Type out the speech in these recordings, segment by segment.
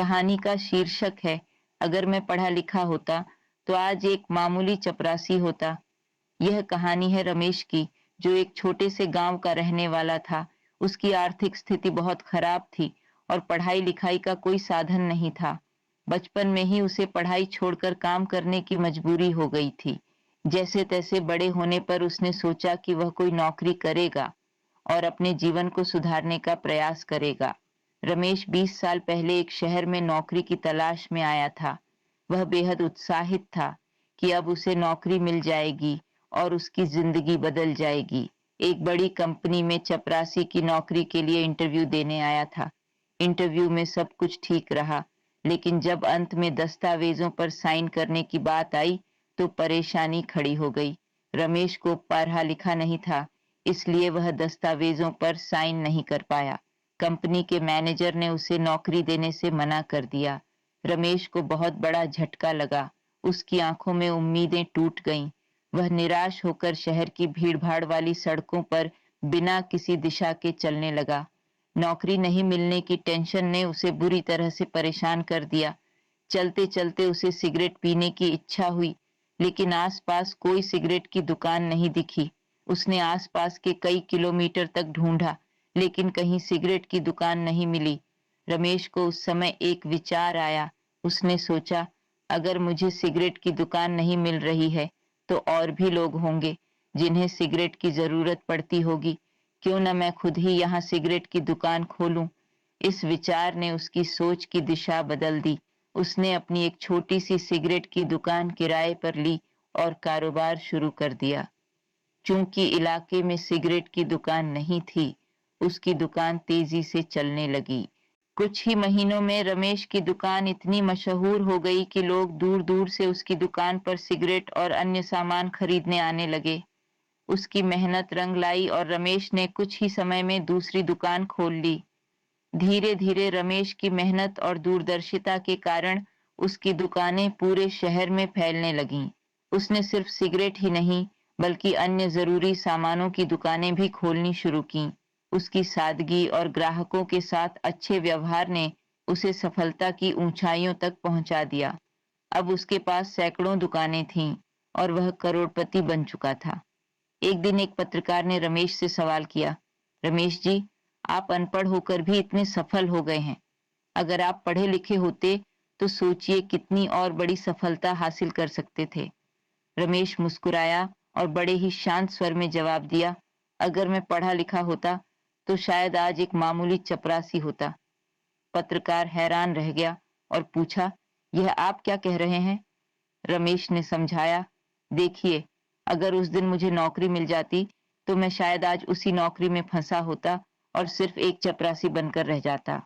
कहानी का शीर्षक है, अगर मैं पढ़ा लिखा होता तो आज एक मामूली चपरासी होता। यह कहानी है रमेश की, जो एक छोटे से गांव का रहने वाला था। उसकी आर्थिक स्थिति बहुत खराब थी और पढ़ाई लिखाई का कोई साधन नहीं था। बचपन में ही उसे पढ़ाई छोड़कर काम करने की मजबूरी हो गई थी। जैसे तैसे बड़े होने पर उसने सोचा कि वह कोई नौकरी करेगा और अपने जीवन को सुधारने का प्रयास करेगा। रमेश 20 साल पहले एक शहर में नौकरी की तलाश में आया था। वह बेहद उत्साहित था कि अब उसे नौकरी मिल जाएगी और उसकी जिंदगी बदल जाएगी। एक बड़ी कंपनी में चपरासी की नौकरी के लिए इंटरव्यू देने आया था। इंटरव्यू में सब कुछ ठीक रहा, लेकिन जब अंत में दस्तावेजों पर साइन करने की बात आई तो परेशानी खड़ी हो गई। रमेश को पढ़ा लिखा नहीं था, इसलिए वह दस्तावेजों पर साइन नहीं कर पाया। कंपनी के मैनेजर ने उसे नौकरी देने से मना कर दिया। रमेश को बहुत बड़ा झटका लगा। उसकी आंखों में उम्मीदें टूट गईं। वह निराश होकर शहर की भीड़भाड़ वाली सड़कों पर बिना किसी दिशा के चलने लगा। नौकरी नहीं मिलने की टेंशन ने उसे बुरी तरह से परेशान कर दिया। चलते चलते उसे सिगरेट पीने की इच्छा हुई, लेकिन आसपास कोई सिगरेट की दुकान नहीं दिखी। उसने आसपास के कई किलोमीटर तक ढूंढा, लेकिन कहीं सिगरेट की दुकान नहीं मिली। रमेश को उस समय एक विचार आया। उसने सोचा, अगर मुझे सिगरेट की दुकान नहीं मिल रही है तो और भी लोग होंगे जिन्हें सिगरेट की जरूरत पड़ती होगी। क्यों न मैं खुद ही यहाँ सिगरेट की दुकान खोलूं। इस विचार ने उसकी सोच की दिशा बदल दी। उसने अपनी एक छोटी सी सिगरेट की दुकान किराए पर ली और कारोबार शुरू कर दिया। चूंकि इलाके में सिगरेट की दुकान नहीं थी, उसकी दुकान तेजी से चलने लगी। कुछ ही महीनों में रमेश की दुकान इतनी मशहूर हो गई कि लोग दूर दूर से उसकी दुकान पर सिगरेट और अन्य सामान खरीदने आने लगे। उसकी मेहनत रंग लाई और रमेश ने कुछ ही समय में दूसरी दुकान खोल ली। धीरे धीरे रमेश की मेहनत और दूरदर्शिता के कारण उसकी दुकानें पूरे शहर में फैलने लगीं। उसने सिर्फ सिगरेट ही नहीं, बल्कि अन्य जरूरी सामानों की दुकानें भी खोलनी शुरू की। उसकी सादगी और ग्राहकों के साथ अच्छे व्यवहार ने उसे सफलता की ऊंचाइयों तक पहुंचा दिया। अब उसके पास सैकड़ों दुकानें थीं और वह करोड़पति बन चुका था। एक दिन एक पत्रकार ने रमेश से सवाल किया, रमेश जी, आप अनपढ़ होकर भी इतने सफल हो गए हैं। अगर आप पढ़े लिखे होते तो सोचिए कितनी और बड़ी सफलता हासिल कर सकते थे। रमेश मुस्कुराया और बड़े ही शांत स्वर में जवाब दिया, अगर मैं पढ़ा लिखा होता तो शायद आज एक मामूली चपरासी होता। पत्रकार हैरान रह गया और पूछा, यह आप क्या कह रहे हैं? रमेश ने समझाया, देखिए, अगर उस दिन मुझे नौकरी मिल जाती तो मैं शायद आज उसी नौकरी में फंसा होता और सिर्फ एक चपरासी बनकर रह जाता।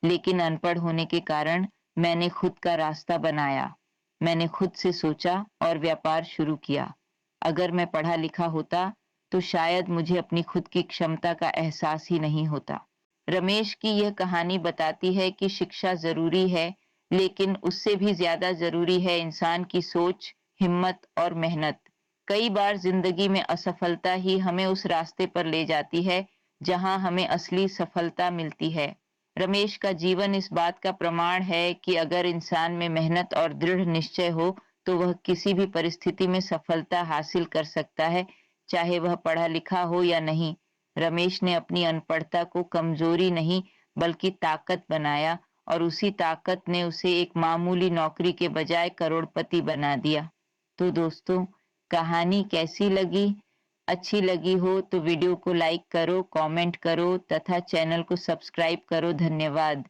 लेकिन अनपढ़ होने के कारण मैंने खुद का रास्ता बनाया। मैंने खुद से सोचा और व्यापार शुरू किया। अगर मैं पढ़ा लिखा होता तो शायद मुझे अपनी खुद की क्षमता का एहसास ही नहीं होता। रमेश की यह कहानी बताती है कि शिक्षा जरूरी है, लेकिन उससे भी ज्यादा जरूरी है इंसान की सोच, हिम्मत और मेहनत। कई बार जिंदगी में असफलता ही हमें उस रास्ते पर ले जाती है जहां हमें असली सफलता मिलती है। रमेश का जीवन इस बात का प्रमाण है कि अगर इंसान में मेहनत और दृढ़ निश्चय हो तो वह किसी भी परिस्थिति में सफलता हासिल कर सकता है, चाहे वह पढ़ा लिखा हो या नहीं। रमेश ने अपनी अनपढ़ता को कमजोरी नहीं बल्कि ताकत बनाया और उसी ताकत ने उसे एक मामूली नौकरी के बजाय करोड़पति बना दिया। तो दोस्तों, कहानी कैसी लगी? अच्छी लगी हो तो वीडियो को लाइक करो, कमेंट करो तथा चैनल को सब्सक्राइब करो। धन्यवाद।